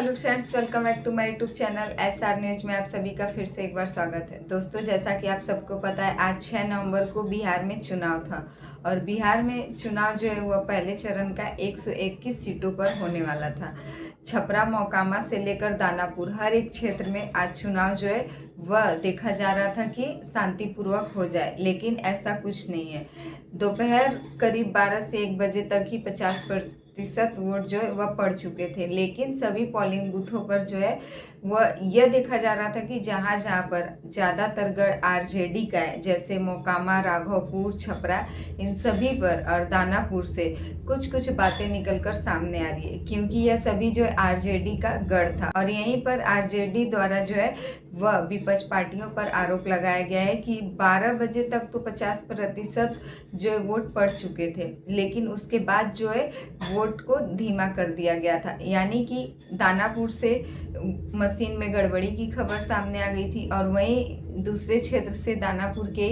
Hello friends, welcome back to my YouTube channel SR news में आप सभी का फिर से एक बार स्वागत है। दोस्तों, जैसा कि आप सबको पता है, आज 6 नवंबर को बिहार में चुनाव था और बिहार में चुनाव जो है वह पहले चरण का 121 सीटों पर होने वाला था। छपरा, मोकामा से लेकर दानापुर हर एक क्षेत्र में आज चुनाव जो है वह देखा जा रहा था कि शांतिपूर्वक हो जाए, लेकिन ऐसा कुछ नहीं है। दोपहर करीब 12 से 1 बजे तक ही 50% वोट जो है वह पड़ चुके थे, लेकिन सभी पोलिंग बूथों पर जो है वह यह देखा जा रहा था कि जहाँ जहाँ पर ज़्यादातर गढ़ आरजेडी का है, जैसे मोकामा, राघोपुर, छपरा, इन सभी पर और दानापुर से कुछ कुछ बातें निकलकर सामने आ रही है, क्योंकि यह सभी जो है आरजेडी का गढ़ था और यहीं पर आरजेडी द्वारा जो है वह विपक्ष पार्टियों पर आरोप लगाया गया है कि 12 बजे तक तो 50% जो है वोट पड़ चुके थे, लेकिन उसके बाद जो है वोट को धीमा कर दिया गया था। यानी कि दानापुर से मशीन में गड़बड़ी की खबर सामने आ गई थी और वहीं दूसरे क्षेत्र से दानापुर के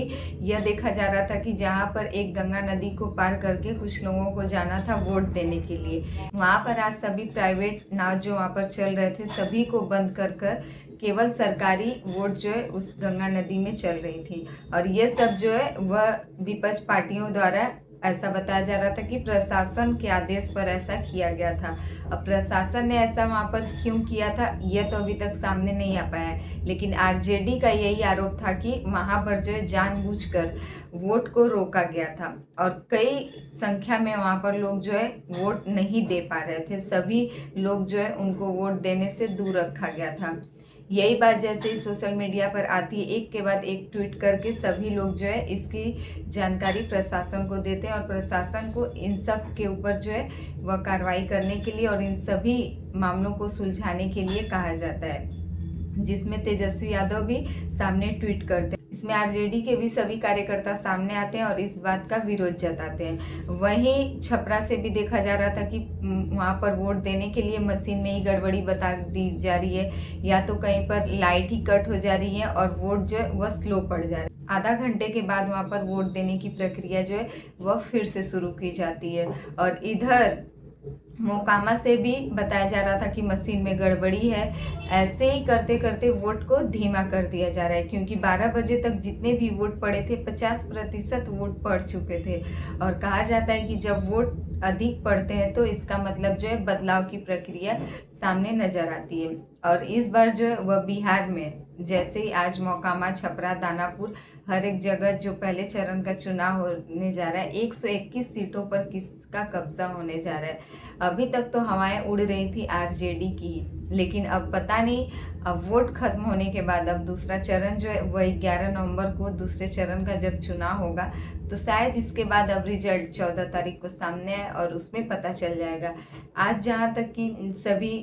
यह देखा जा रहा था कि जहां पर एक गंगा नदी को पार करके कुछ लोगों को जाना था वोट देने के लिए, वहां पर आज सभी प्राइवेट नाव जो वहां पर चल रहे थे सभी को बंद कर केवल सरकारी वोट जो है उस गंगा नदी में चल रही थी। और ये सब जो है वह विपक्ष पार्टियों द्वारा ऐसा बताया जा रहा था कि प्रशासन के आदेश पर ऐसा किया गया था। अब प्रशासन ने ऐसा वहाँ पर क्यों किया था यह तो अभी तक सामने नहीं आ पाया है, लेकिन आरजेडी का यही आरोप था कि वहाँ पर जो है जानबूझकर वोट को रोका गया था और कई संख्या में वहाँ पर लोग जो है वोट नहीं दे पा रहे थे। सभी लोग जो है उनको वोट देने से दूर रखा गया था। यही बात जैसे ही सोशल मीडिया पर आती है, एक के बाद एक ट्वीट करके सभी लोग जो है इसकी जानकारी प्रशासन को देते हैं और प्रशासन को इन सब के ऊपर जो है वह कार्रवाई करने के लिए और इन सभी मामलों को सुलझाने के लिए कहा जाता है, जिसमें तेजस्वी यादव भी सामने ट्वीट करते हैं। इसमें आरजेडी के भी सभी कार्यकर्ता सामने आते हैं और इस बात का विरोध जताते हैं। वहीं छपरा से भी देखा जा रहा था कि वहां पर वोट देने के लिए मशीन में ही गड़बड़ी बता दी जा रही है, या तो कहीं पर लाइट ही कट हो जा रही है और वोट जो है वह स्लो पड़ जा रहा है। आधा घंटे के बाद वहां पर वोट देने की प्रक्रिया जो है वह फिर से शुरू की जाती है। और इधर मोकामा से भी बताया जा रहा था कि मशीन में गड़बड़ी है। ऐसे ही करते करते वोट को धीमा कर दिया जा रहा है, क्योंकि 12 बजे तक जितने भी वोट पड़े थे 50% वोट पड़ चुके थे और कहा जाता है कि जब वोट अधिक पड़ते हैं तो इसका मतलब जो है बदलाव की प्रक्रिया सामने नजर आती है। और इस बार जो है वह बिहार में जैसे ही आज मोकामा, छपरा, दानापुर हर एक जगह जो पहले चरण का चुनाव होने जा रहा है, 121 सीटों पर किसका कब्जा होने जा रहा है। अभी तक तो हवाएं उड़ रही थी आरजेडी की, लेकिन अब पता नहीं, अब वोट खत्म होने के बाद अब दूसरा चरण जो है वह 11 नवंबर को दूसरे चरण का जब चुनाव होगा तो शायद इसके बाद अब रिजल्ट 14 तारीख को सामने है और उसमें पता चल जाएगा। आज जहाँ तक कि सभी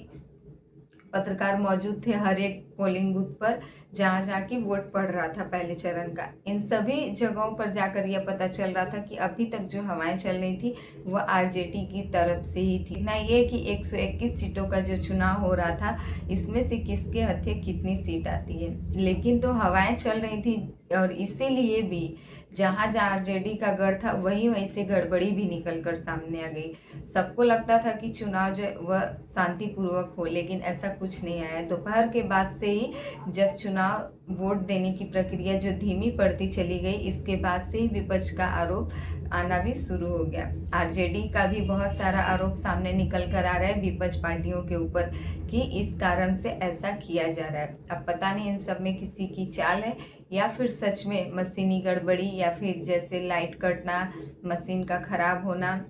पत्रकार मौजूद थे हर एक पोलिंग बूथ पर जहाँ जहाँ की वोट पड़ रहा था पहले चरण का, इन सभी जगहों पर जाकर यह पता चल रहा था कि अभी तक जो हवाएं चल रही थी वह आरजेडी की तरफ से ही थी। ना ये कि 121 सीटों का जो चुनाव हो रहा था इसमें से किसके हथे कितनी सीट आती है, लेकिन तो हवाएं चल रही थी और इसीलिए भी जहाँ जहाँ आरजेडी का गढ़ था वहीं वहीं से गड़बड़ी भी निकल कर सामने आ गई। सबको लगता था कि चुनाव जो है वह शांतिपूर्वक हो, लेकिन ऐसा कुछ नहीं आया। दोपहर के बाद से ही जब चुनाव वोट देने की प्रक्रिया जो धीमी पड़ती चली गई, इसके बाद से ही विपक्ष का आरोप आना भी शुरू हो गया। आरजेडी का भी बहुत सारा आरोप सामने निकल कर आ रहा है विपक्ष पार्टियों के ऊपर कि इस कारण से ऐसा किया जा रहा है। अब पता नहीं इन सब में किसी की चाल है या फिर सच में मशीनी गड़बड़ी या फिर जैसे लाइट कटना, मशीन का खराब होना,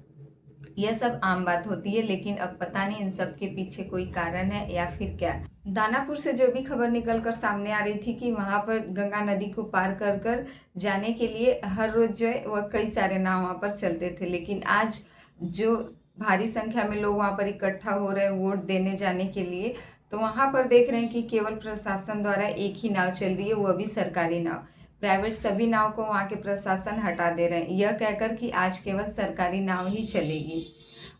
यह सब आम बात होती है, लेकिन अब पता नहीं इन सब के पीछे कोई कारण है या फिर क्या। दानापुर से जो भी खबर निकल कर सामने आ रही थी कि वहां पर गंगा नदी को पार कर कर जाने के लिए हर रोज जो है वह कई सारे नाव वहां पर चलते थे, लेकिन आज जो भारी संख्या में लोग वहां पर इकट्ठा हो रहे हैं वोट देने जाने के लिए, तो वहां पर देख रहे हैं कि केवल प्रशासन द्वारा एक ही नाव चल रही है, वह भी सरकारी नाव। प्राइवेट सभी नाव को वहाँ के प्रशासन हटा दे रहे हैं, यह कहकर कि आज केवल सरकारी नाव ही चलेगी।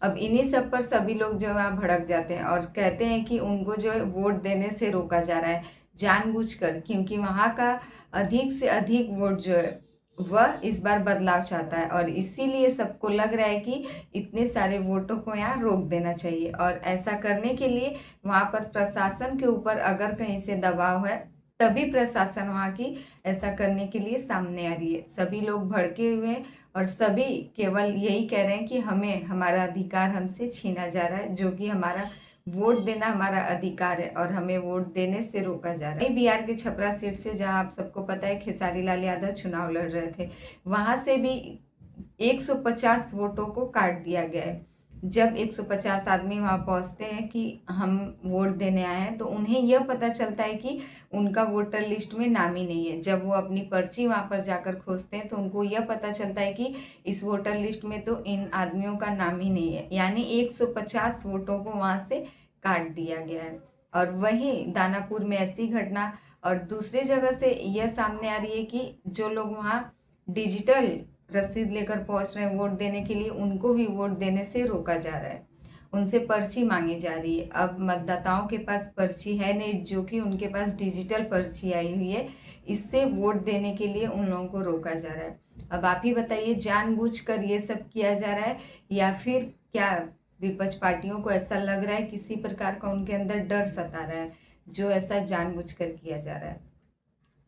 अब इन्हीं सब पर सभी लोग जो है वहाँ भड़क जाते हैं और कहते हैं कि उनको जो है वोट देने से रोका जा रहा है जानबूझकर, क्योंकि वहाँ का अधिक से अधिक वोट जो है वह इस बार बदलाव चाहता है और इसीलिए सबको लग रहा है कि इतने सारे वोटों को यहाँ रोक देना चाहिए। और ऐसा करने के लिए वहाँ पर प्रशासन के ऊपर अगर कहीं से दबाव है तभी प्रशासन वहाँ की ऐसा करने के लिए सामने आ रही है। सभी लोग भड़के हुए हैं और सभी केवल यही कह रहे हैं कि हमें हमारा अधिकार हमसे छीना जा रहा है, जो कि हमारा वोट देना हमारा अधिकार है और हमें वोट देने से रोका जा रहा है। बिहार के छपरा सीट से, जहां आप सबको पता है खेसारी लाल यादव चुनाव लड़ रहे थे, वहां से भी 150 वोटों को काट दिया गया है। जब 150 आदमी वहां पहुंचते हैं कि हम वोट देने आए हैं, तो उन्हें यह पता चलता है कि उनका वोटर लिस्ट में नाम ही नहीं है। जब वो अपनी पर्ची वहां पर जाकर खोजते हैं तो उनको यह पता चलता है कि इस वोटर लिस्ट में तो इन आदमियों का नाम ही नहीं है, यानी 150 वोटों को वहां से काट दिया गया है। और वहीं दानापुर में ऐसी घटना, और दूसरी जगह से यह सामने आ रही है कि जो लोग वहाँ डिजिटल रसीद लेकर पहुंच रहे हैं वोट देने के लिए, उनको भी वोट देने से रोका जा रहा है, उनसे पर्ची मांगी जा रही है। अब मतदाताओं के पास पर्ची है नहीं, जो कि उनके पास डिजिटल पर्ची आई हुई है, इससे वोट देने के लिए उन लोगों को रोका जा रहा है। अब आप ही बताइए, जानबूझकर ये सब किया जा रहा है या फिर क्या विपक्ष पार्टियों को ऐसा लग रहा है किसी प्रकार का उनके अंदर डर सता रहा है जो ऐसा जानबूझकर किया जा रहा है?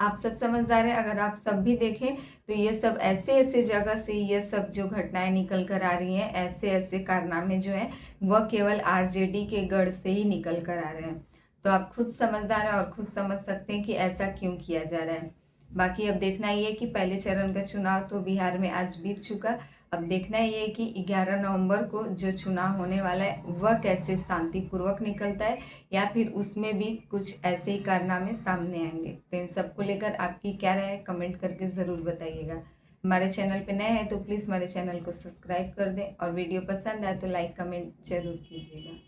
आप सब समझदार हैं। अगर आप सब भी देखें तो ये सब ऐसे ऐसे जगह से ये सब जो घटनाएं निकल कर आ रही हैं, ऐसे ऐसे कारनामे जो हैं, वह केवल आरजेडी के गढ़ से ही निकल कर आ रहे हैं। तो आप खुद समझदार हैं और खुद समझ सकते हैं कि ऐसा क्यों किया जा रहा है। बाकी अब देखना ये है कि पहले चरण का चुनाव तो बिहार में आज बीत चुका। अब देखना ये है कि 11 नवंबर को जो चुनाव होने वाला है वह कैसे शांतिपूर्वक निकलता है, या फिर उसमें भी कुछ ऐसे ही कारनामे सामने आएंगे। तो इन सबको लेकर आपकी क्या राय है, कमेंट करके ज़रूर बताइएगा। हमारे चैनल पे नए हैं तो प्लीज़ हमारे चैनल को सब्सक्राइब कर दें और वीडियो पसंद आए तो लाइक कमेंट जरूर कीजिएगा।